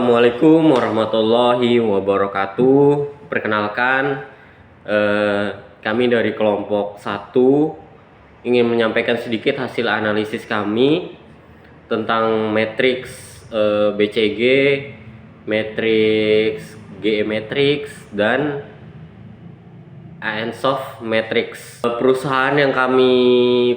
Assalamualaikum warahmatullahi wabarakatuh. Perkenalkan, kami dari kelompok 1 ingin menyampaikan sedikit hasil analisis kami tentang matriks BCG, matriks GE matrix, dan ANSOF matrix. Perusahaan yang kami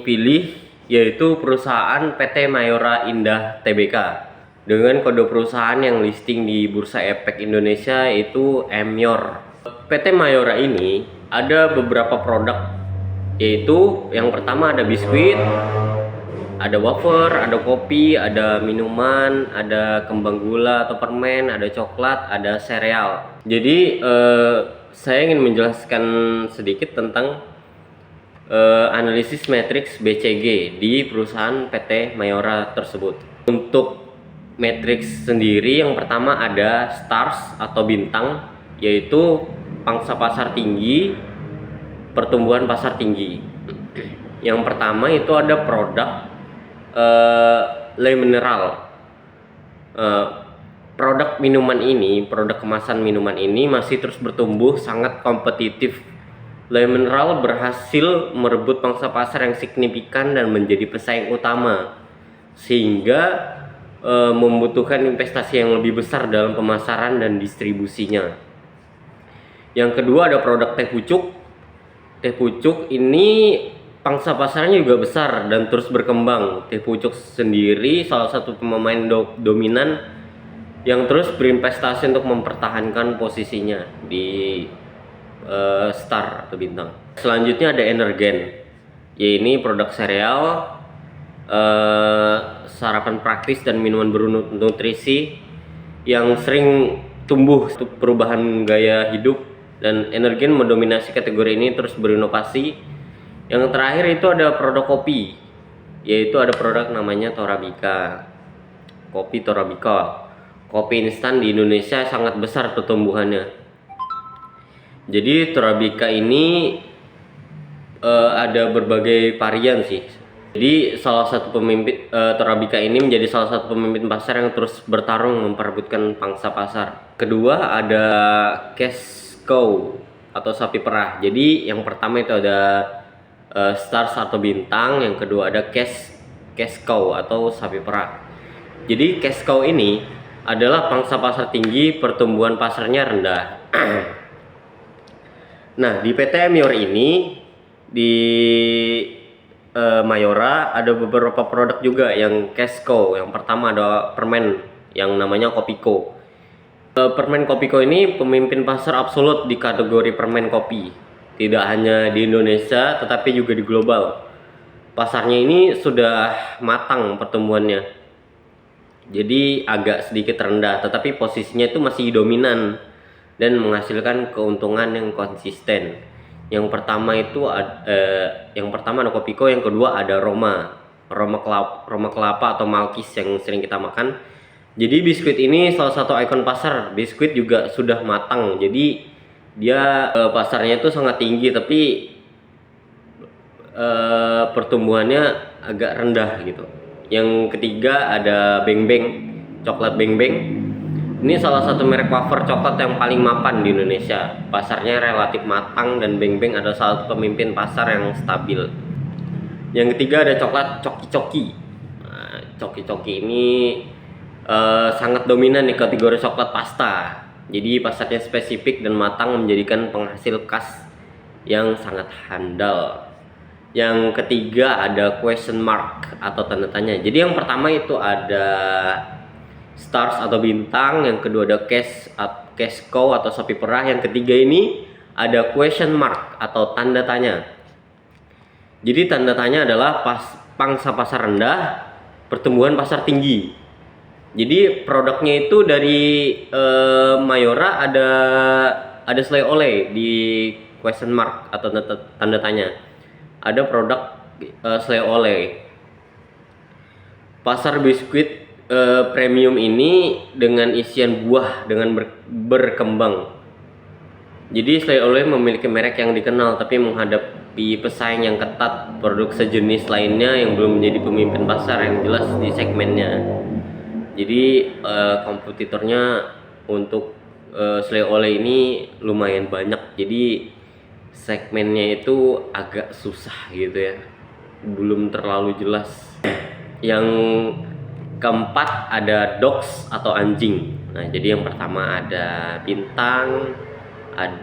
pilih yaitu perusahaan PT Mayora Indah Tbk dengan kode perusahaan yang listing di Bursa Efek Indonesia yaitu MYOR. PT Mayora ini ada beberapa produk, yaitu yang pertama ada biskuit, ada wafer, ada kopi, ada minuman, ada kembang gula atau permen, ada coklat, ada sereal. Jadi saya ingin menjelaskan sedikit tentang analisis matriks BCG di perusahaan PT Mayora tersebut. Untuk matriks sendiri, yang pertama ada stars atau bintang, yaitu pangsa pasar tinggi, pertumbuhan pasar tinggi. Yang pertama itu ada produk Le Mineral. Produk minuman ini, produk kemasan minuman ini masih terus bertumbuh sangat kompetitif. Le Mineral berhasil merebut pangsa pasar yang signifikan dan menjadi pesaing utama, sehingga membutuhkan investasi yang lebih besar dalam pemasaran dan distribusinya. Yang kedua ada produk teh pucuk. Teh pucuk ini pangsa pasarnya juga besar dan terus berkembang. Teh pucuk sendiri salah satu pemain dominan yang terus berinvestasi untuk mempertahankan posisinya di star atau bintang. Selanjutnya ada Energen, yaitu produk sereal, sarapan praktis dan minuman bernutrisi yang sering tumbuh untuk perubahan gaya hidup, dan Energen mendominasi kategori ini terus berinovasi. Yang terakhir itu ada produk kopi, yaitu ada produk namanya Torabika. Kopi Torabika, kopi instan di Indonesia sangat besar pertumbuhannya. Jadi Torabika ini ada berbagai varian sih. Jadi salah satu pemimpin Torabika ini menjadi salah satu pemimpin pasar yang terus bertarung memperebutkan pangsa pasar. Kedua ada cash cow atau sapi perah. Jadi yang pertama itu ada stars atau bintang, yang kedua ada cash cow atau sapi perah. Jadi cash cow ini adalah pangsa pasar tinggi, pertumbuhan pasarnya rendah. Nah, di PT MYOR ini, di Mayora ada beberapa produk juga yang cash cow. Yang pertama ada permen yang namanya Kopiko. Permen Kopiko ini pemimpin pasar absolut di kategori permen kopi, tidak hanya di Indonesia tetapi juga di global. Pasarnya ini sudah matang pertumbuhannya, jadi agak sedikit rendah tetapi posisinya itu masih dominan dan menghasilkan keuntungan yang konsisten. Yang pertama ada Kopiko, yang kedua ada Roma kelapa atau Malkis yang sering kita makan. Jadi biskuit ini salah satu ikon pasar. Biskuit juga sudah matang, jadi dia pasarnya itu sangat tinggi tapi pertumbuhannya agak rendah gitu. Yang ketiga ada Beng Beng, coklat Beng Beng. Ini salah satu merek wafer coklat yang paling mapan di Indonesia. Pasarnya relatif matang dan Beng Beng adalah salah satu pemimpin pasar yang stabil. Yang ketiga ada coklat Coki Coki. Nah, Coki Coki ini sangat dominan di kategori coklat pasta. Jadi pasarnya spesifik dan matang menjadikan penghasil khas yang sangat handal. Yang ketiga ada question mark atau tanda tanya. Jadi yang pertama itu ada stars atau bintang, yang kedua ada cash cow atau sapi perah, yang ketiga ini ada question mark atau tanda tanya. Jadi tanda tanya adalah pangsa pasar rendah, pertumbuhan pasar tinggi. Jadi produknya itu dari Mayora ada selai oleh di question mark atau tanda tanya. Ada produk selai oleh. Pasar biskuit premium ini dengan isian buah dengan berkembang. Jadi selai oleh memiliki merek yang dikenal tapi menghadapi pesaing yang ketat produk sejenis lainnya yang belum menjadi pemimpin pasar yang jelas di segmennya. Jadi kompetitornya untuk selai oleh ini lumayan banyak, jadi segmennya itu agak susah gitu ya, belum terlalu jelas. Yang keempat ada dogs atau anjing. Nah, jadi yang pertama ada bintang,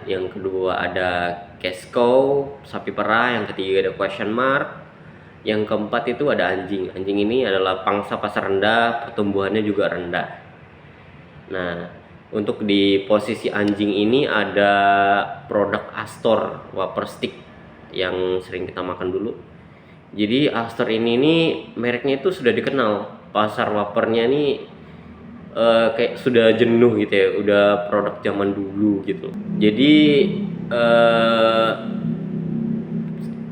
yang kedua ada cash cow, sapi perah, yang ketiga ada question mark, yang keempat itu ada anjing. Anjing ini adalah pangsa pasar rendah, pertumbuhannya juga rendah. Nah, untuk di posisi anjing ini ada produk Astor wafer stick yang sering kita makan dulu. Jadi Astor ini nih mereknya itu sudah dikenal, pasar wafernya nih kayak sudah jenuh gitu ya, udah produk zaman dulu gitu. Jadi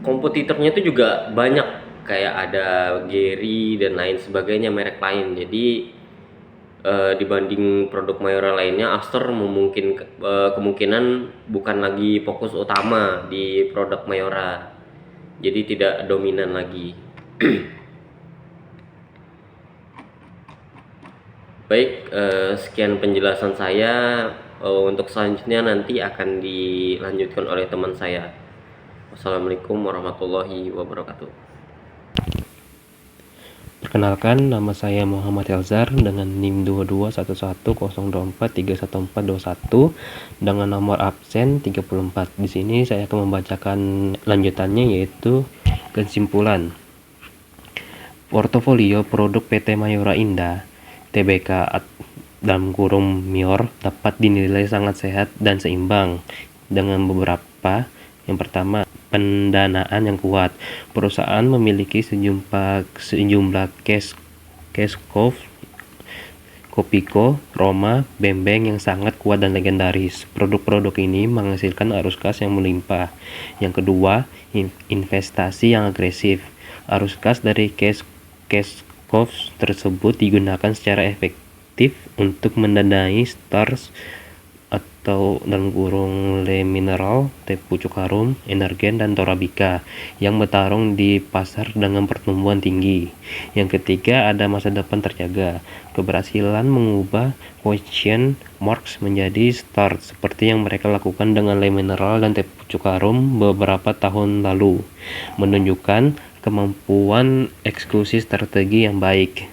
kompetitornya itu juga banyak, kayak ada Gary dan lain sebagainya, merek lain. Jadi dibanding produk Mayora lainnya, Astor kemungkinan bukan lagi fokus utama di produk Mayora, jadi tidak dominan lagi. Baik, sekian penjelasan saya. Untuk selanjutnya nanti akan dilanjutkan oleh teman saya. Wassalamualaikum warahmatullahi wabarakatuh. Perkenalkan, nama saya Muhammad Elzar dengan NIM 2211024311421 dengan nomor absen 34. Di sini saya akan membacakan lanjutannya, yaitu kesimpulan. Portofolio produk PT Mayora Indah Tbk dalam kurung MIOR dapat dinilai sangat sehat dan seimbang dengan beberapa. Yang pertama, pendanaan yang kuat. Perusahaan memiliki sejumlah cash cow, Kopiko, Roma, Bembeng yang sangat kuat dan legendaris. Produk-produk ini menghasilkan arus kas yang melimpah. Yang kedua, investasi yang agresif. Arus kas dari cash cow tersebut digunakan secara efektif untuk mendanai stars atau dalam kurung Le Mineral, Teh Pucuk Harum, Energen, dan Torabika yang bertarung di pasar dengan pertumbuhan tinggi. Yang ketiga, ada masa depan terjaga. Keberhasilan mengubah question marks menjadi start seperti yang mereka lakukan dengan Le Mineral dan Teh Pucuk Harum beberapa tahun lalu, menunjukkan kemampuan eksekusi strategi yang baik.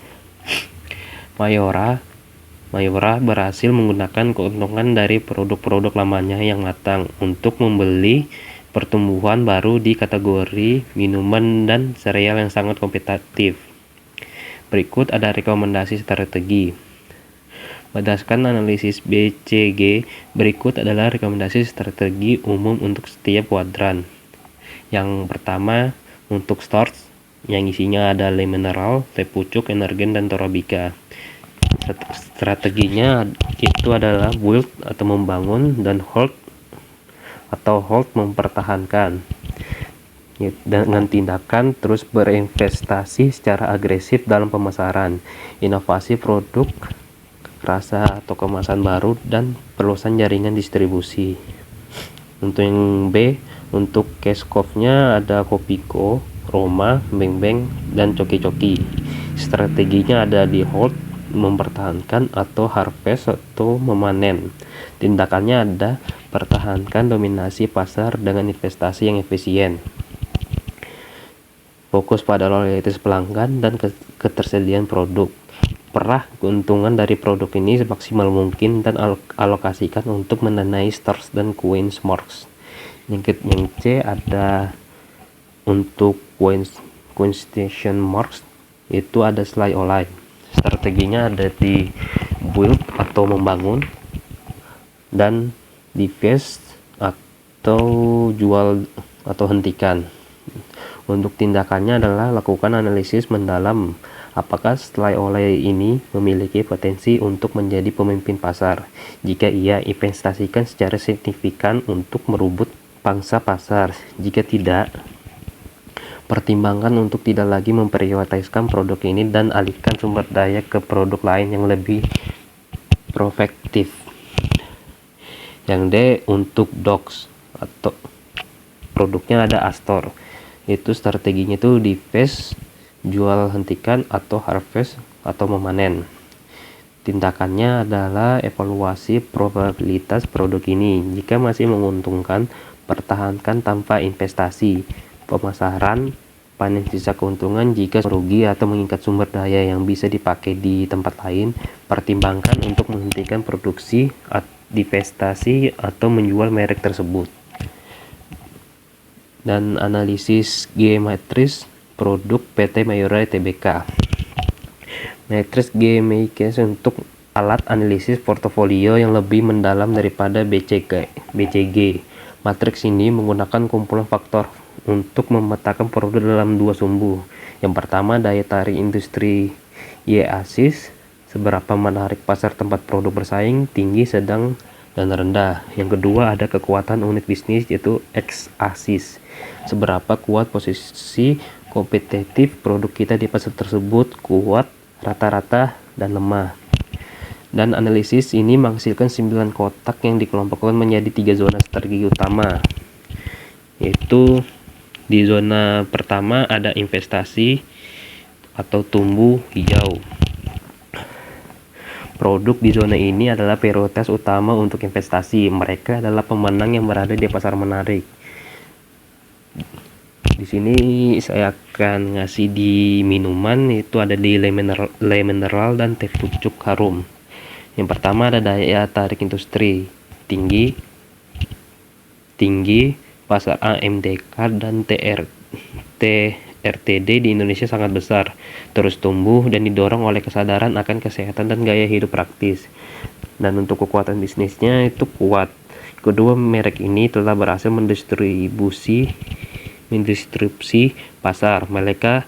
Mayora berhasil menggunakan keuntungan dari produk-produk lamanya yang matang untuk membeli pertumbuhan baru di kategori minuman dan sereal yang sangat kompetitif. Berikut ada rekomendasi strategi. Berdasarkan analisis BCG, berikut adalah rekomendasi strategi umum untuk setiap kuadran. Yang pertama, untuk stores yang isinya ada Le Mineral, Teh Pucuk, Energen, dan Torabika. Strateginya itu adalah build atau membangun, dan hold atau mempertahankan, dengan tindakan terus berinvestasi secara agresif dalam pemasaran, inovasi produk, rasa atau kemasan baru, dan perluasan jaringan distribusi. Untuk yang B, untuk cash cow-nya ada Kopiko, Roma, Bembeng, dan Coki-Coki. Strateginya ada di hold, mempertahankan, atau harvest atau memanen. Tindakannya ada pertahankan dominasi pasar dengan investasi yang efisien, fokus pada loyalitas pelanggan dan ketersediaan produk. Perah keuntungan dari produk ini semaksimal mungkin dan alokasikan untuk mendanai stars dan coins marks. Yang C ada untuk coins station marks, itu ada slide online. Strateginya ada di build atau membangun, dan divest atau jual atau hentikan. Untuk tindakannya adalah lakukan analisis mendalam apakah slide oleh ini memiliki potensi untuk menjadi pemimpin pasar. Jika iya, investasikan secara signifikan untuk merebut pangsa pasar. Jika tidak, pertimbangkan untuk tidak lagi memprioritaskan produk ini dan alihkan sumber daya ke produk lain yang lebih prospektif. Yang D untuk dogs atau produknya ada Astor. Itu strateginya itu divest, jual hentikan, atau harvest atau memanen. Tindakannya adalah evaluasi probabilitas produk ini. Jika masih menguntungkan, pertahankan tanpa investasi. Pemasaran, panen sisa keuntungan. Jika merugi atau mengikat sumber daya yang bisa dipakai di tempat lain, pertimbangkan untuk menghentikan produksi, divestasi, atau menjual merek tersebut. Dan analisis geometris produk PT Mayora Tbk. Matriks GMICS untuk alat analisis portofolio yang lebih mendalam daripada BCG. Matriks ini menggunakan kumpulan faktor untuk memetakan produk dalam dua sumbu. Yang pertama, daya tarik industri Y-axis, seberapa menarik pasar tempat produk bersaing, tinggi, sedang, dan rendah. Yang kedua, ada kekuatan unit bisnis, yaitu X-axis, seberapa kuat posisi kompetitif produk kita di pasar tersebut, kuat, rata-rata, dan lemah. Dan analisis ini menghasilkan 9 kotak yang dikelompokkan menjadi 3 zona strategi utama, yaitu di zona pertama ada investasi atau tumbuh hijau. Produk di zona ini adalah prioritas utama untuk investasi. Mereka adalah pemenang yang berada di pasar menarik. Di sini saya akan ngasih di minuman, itu ada di le mineral dan teh pucuk harum. Yang pertama ada daya tarik industri tinggi, pasar AMDK dan TRTD di Indonesia sangat besar, terus tumbuh dan didorong oleh kesadaran akan kesehatan dan gaya hidup praktis. Dan untuk kekuatan bisnisnya itu kuat. Kedua, merek ini telah berhasil mendistribusi pasar. Mereka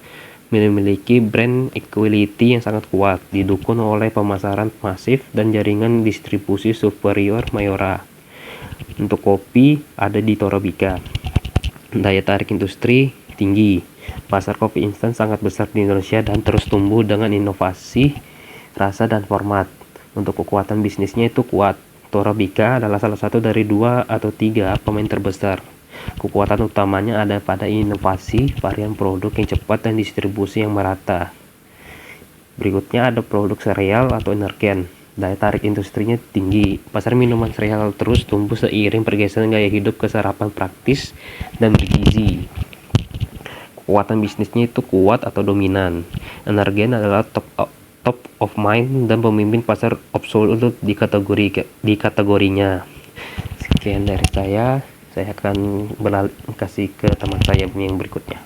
memiliki brand equity yang sangat kuat, didukung oleh pemasaran masif dan jaringan distribusi superior Mayora. Untuk kopi ada di Torabika. Daya tarik industri tinggi. Pasar kopi instan sangat besar di Indonesia dan terus tumbuh dengan inovasi, rasa, dan format. Untuk kekuatan bisnisnya itu kuat. Torabika adalah salah satu dari 2 atau 3 pemain terbesar. Kekuatan utamanya ada pada inovasi, varian produk yang cepat, dan distribusi yang merata. Berikutnya ada produk sereal atau energen. Daya tarik industrinya tinggi. Pasar minuman sereal terus tumbuh seiring pergeseran gaya hidup ke sarapan praktis dan bergizi. Kekuatan bisnisnya itu kuat atau dominan. Energen adalah top of mind dan pemimpin pasar absolut di kategorinya. Sekian dari saya akan kasih ke teman saya yang berikutnya.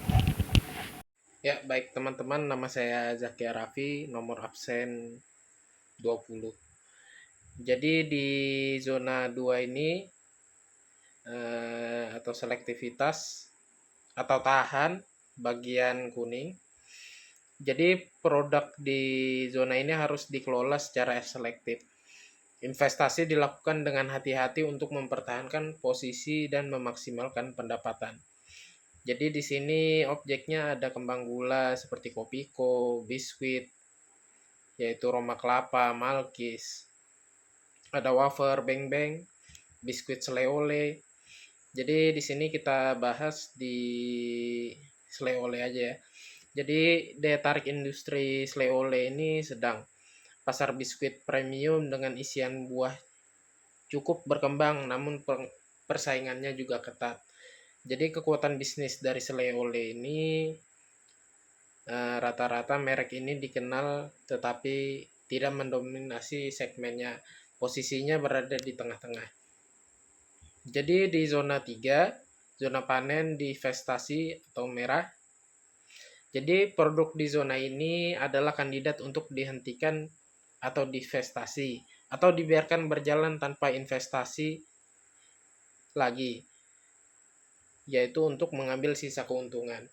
Ya, baik teman-teman, nama saya Zakia Raffi, nomor absen 20. Jadi di zona 2 ini atau selektivitas atau tahan bagian kuning. Jadi produk di zona ini harus dikelola secara selektif. Investasi dilakukan dengan hati-hati untuk mempertahankan posisi dan memaksimalkan pendapatan. Jadi di sini objeknya ada kembang gula seperti kopiko, biskuit, yaitu Roma kelapa, Malkis. Ada wafer, beng-beng, biskuit seleole. Jadi di sini kita bahas di seleole aja ya. Jadi daya tarik industri seleole ini sedang. Pasar biskuit premium dengan isian buah cukup berkembang, namun persaingannya juga ketat. Jadi kekuatan bisnis dari seleole ini rata-rata merek ini dikenal tetapi tidak mendominasi segmennya. Posisinya berada di tengah-tengah. Jadi di zona 3, zona panen divestasi atau merah. Jadi produk di zona ini adalah kandidat untuk dihentikan atau divestasi atau dibiarkan berjalan tanpa investasi lagi, yaitu untuk mengambil sisa keuntungan.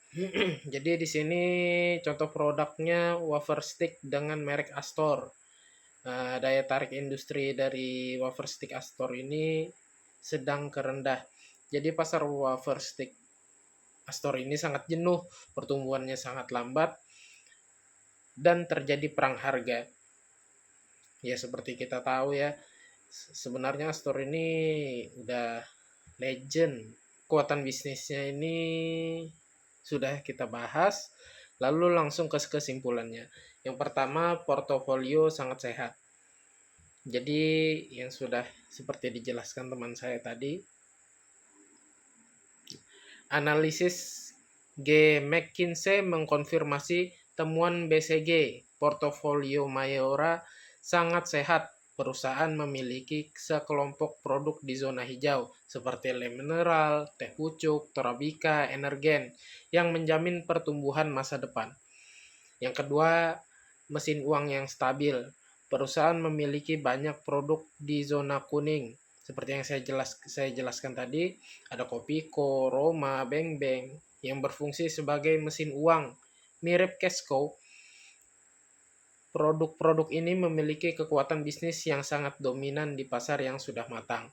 Jadi di sini contoh produknya wafer stick dengan merek Astor. Daya tarik industri dari wafer stick Astor ini sedang kerendah. Jadi pasar wafer stick Astor ini sangat jenuh, pertumbuhannya sangat lambat, dan terjadi perang harga. Ya seperti kita tahu ya, sebenarnya Astor ini udah legend. Kekuatan bisnisnya ini sudah kita bahas, lalu langsung ke kesimpulannya. Yang pertama, portofolio sangat sehat. Jadi yang sudah seperti dijelaskan teman saya tadi, analisis G. McKinsey mengkonfirmasi temuan BCG, portofolio Mayora sangat sehat. Perusahaan memiliki sekelompok produk di zona hijau seperti le mineral, teh pucuk, Torabika, Energen yang menjamin pertumbuhan masa depan. Yang kedua, mesin uang yang stabil. Perusahaan memiliki banyak produk di zona kuning. Seperti yang saya jelaskan tadi, ada Kopiko, Roma, Beng Beng yang berfungsi sebagai mesin uang. Mirip Cashco, produk-produk ini memiliki kekuatan bisnis yang sangat dominan di pasar yang sudah matang.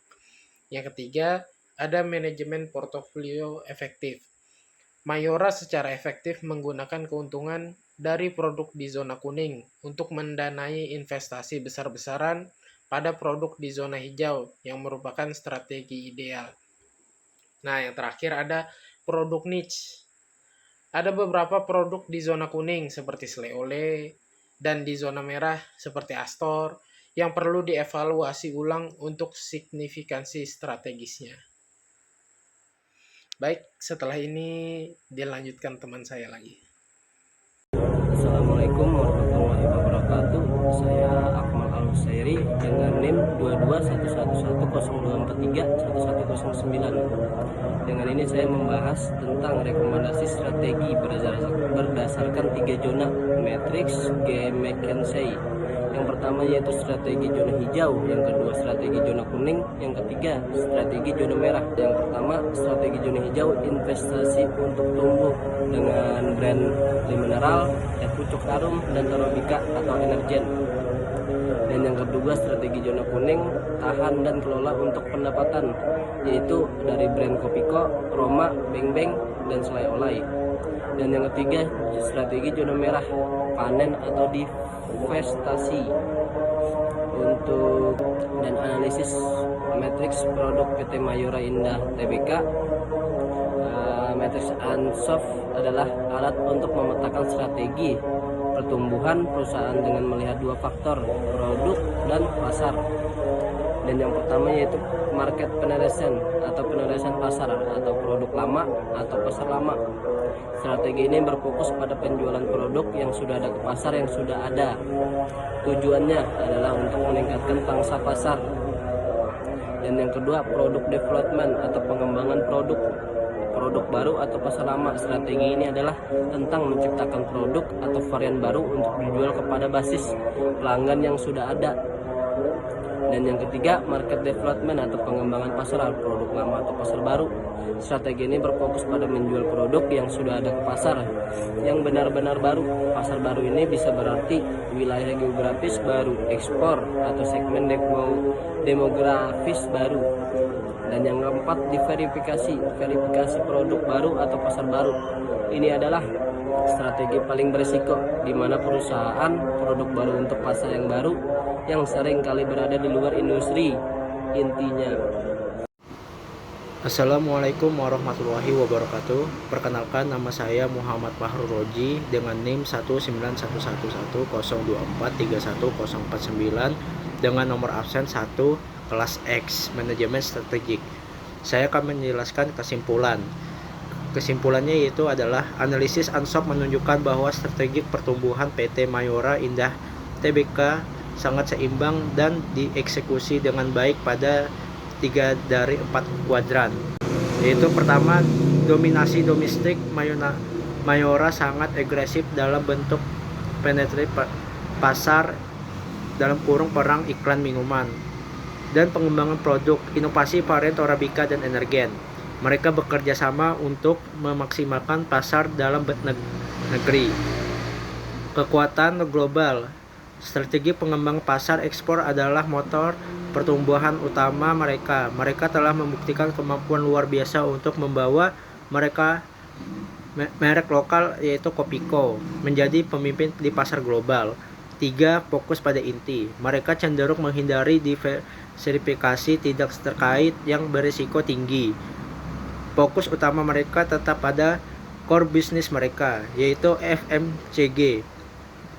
Yang ketiga, ada manajemen portofolio efektif. Mayora secara efektif menggunakan keuntungan dari produk di zona kuning untuk mendanai investasi besar-besaran pada produk di zona hijau yang merupakan strategi ideal. Nah, yang terakhir ada produk niche. Ada beberapa produk di zona kuning seperti Sleole dan di zona merah seperti Astor yang perlu dievaluasi ulang untuk signifikansi strategisnya. Baik, setelah ini dilanjutkan teman saya lagi. Assalamualaikum warahmatullahi wabarakatuh. Saya Akmal Al-Husairi dengan NIM 221102431109. Dengan ini saya membahas tentang rekomendasi strategi berdasarkan 3 zona matrix G. McKinsey. Yang pertama yaitu strategi zona hijau, yang kedua strategi zona kuning, yang ketiga strategi zona merah. Yang pertama strategi zona hijau, investasi untuk tumbuh dengan brand le mineral, teh pucuk tarum, dan Torabika atau Energen. Dan yang kedua strategi zona kuning, tahan dan kelola untuk pendapatan, yaitu dari brand Kopiko, Roma, Beng Beng, dan Selai Olai. Dan yang ketiga strategi zona merah, panen atau divestasi. Untuk dan analisis matriks produk PT Mayora Indah Tbk, matriks Ansoff adalah alat untuk memetakan strategi pertumbuhan perusahaan dengan melihat 2 faktor, produk dan pasar. Dan yang pertama yaitu market penelitian atau penelitian pasar atau produk lama atau pasar lama. Strategi ini berfokus pada penjualan produk yang sudah ada ke pasar yang sudah ada. Tujuannya adalah untuk meningkatkan pangsa pasar. Dan yang kedua, produk development atau pengembangan produk baru atau pasar lama. Strategi ini adalah tentang menciptakan produk atau varian baru untuk dijual kepada basis pelanggan yang sudah ada. Dan yang ketiga, market development atau pengembangan pasar, produk lama atau pasar baru. Strategi ini berfokus pada menjual produk yang sudah ada ke pasar yang benar-benar baru. Pasar baru ini bisa berarti wilayah geografis baru, ekspor atau segmen demografis baru. Dan yang keempat, verifikasi produk baru atau pasar baru. Ini adalah strategi paling berisiko di mana perusahaan produk baru untuk pasar yang baru yang sering kali berada di luar industri intinya. Assalamualaikum warahmatullahi wabarakatuh. Perkenalkan, nama saya Muhammad Fahrul Roji dengan NIM 1911110431049 dengan nomor absen 1 kelas X manajemen strategik. Saya akan menjelaskan kesimpulan. Kesimpulannya yaitu adalah analisis Ansoff menunjukkan bahwa strategi pertumbuhan PT Mayora Indah Tbk sangat seimbang dan dieksekusi dengan baik pada 3 dari 4 kuadran. Yaitu pertama, dominasi domestik. Mayora sangat agresif dalam bentuk penetrasi pasar dalam kurung perang iklan minuman dan pengembangan produk, inovasi varian Torabika dan Energen. Mereka bekerja sama untuk memaksimalkan pasar dalam negeri. Kekuatan global. Strategi pengembangan pasar ekspor adalah motor pertumbuhan utama mereka. Mereka telah membuktikan kemampuan luar biasa untuk membawa merek lokal yaitu Kopiko menjadi pemimpin di pasar global. 3. Fokus pada inti. Mereka cenderung menghindari diversifikasi tidak terkait yang berisiko tinggi. Fokus utama mereka tetap pada core bisnis mereka, yaitu FMCG,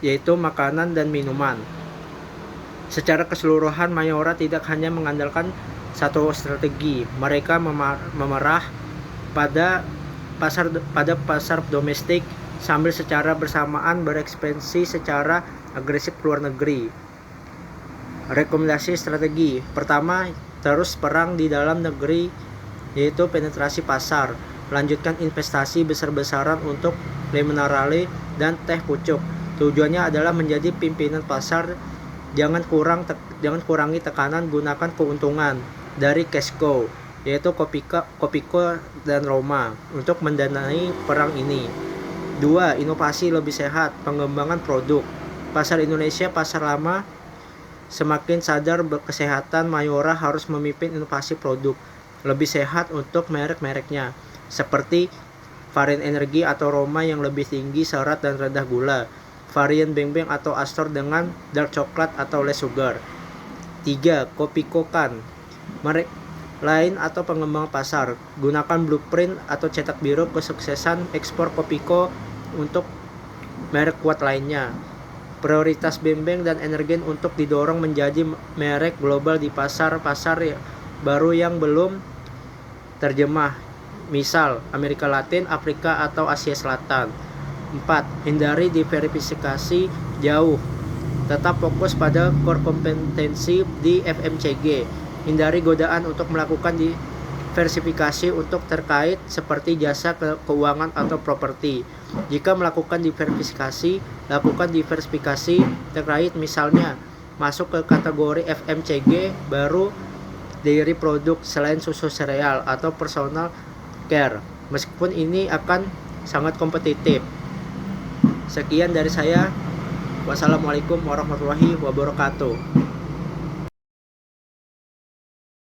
yaitu makanan dan minuman. Secara keseluruhan, Mayora tidak hanya mengandalkan satu strategi. Mereka memerah pada pasar domestik sambil secara bersamaan berekspansi secara agresif ke luar negeri. Rekomendasi strategi pertama, terus perang di dalam negeri, yaitu penetrasi pasar. Lanjutkan investasi besar-besaran untuk le minerale dan teh pucuk. Tujuannya adalah menjadi pimpinan pasar. Jangan kurangi tekanan, gunakan keuntungan dari cash cow, yaitu Kopiko dan Roma untuk mendanai perang ini. 2. Inovasi lebih sehat, pengembangan produk. Pasar Indonesia, pasar lama, semakin sadar kesehatan. Mayora harus memimpin inovasi produk lebih sehat untuk merek-mereknya, seperti varian energi atau Roma yang lebih tinggi serat dan rendah gula, varian Beng-Beng atau Astor dengan dark coklat atau less sugar. 3. Kopiko Kan, merek lain atau pengembangan pasar. Gunakan blueprint atau cetak biru kesuksesan ekspor Kopiko untuk merek kuat lainnya. Prioritas Beng-Beng dan Energen untuk didorong menjadi merek global di pasar-pasar baru yang belum terjemah, misal Amerika Latin, Afrika, atau Asia Selatan. 4. Hindari diverifikasi jauh. Tetap fokus pada core kompetensi di FMCG. Hindari godaan untuk melakukan diversifikasi untuk terkait seperti jasa keuangan atau properti. Jika melakukan diversifikasi, lakukan diversifikasi terkait, misalnya masuk ke kategori FMCG baru dairy produk selain susu sereal atau personal care. Meskipun ini akan sangat kompetitif. Sekian dari saya. Wassalamualaikum warahmatullahi wabarakatuh.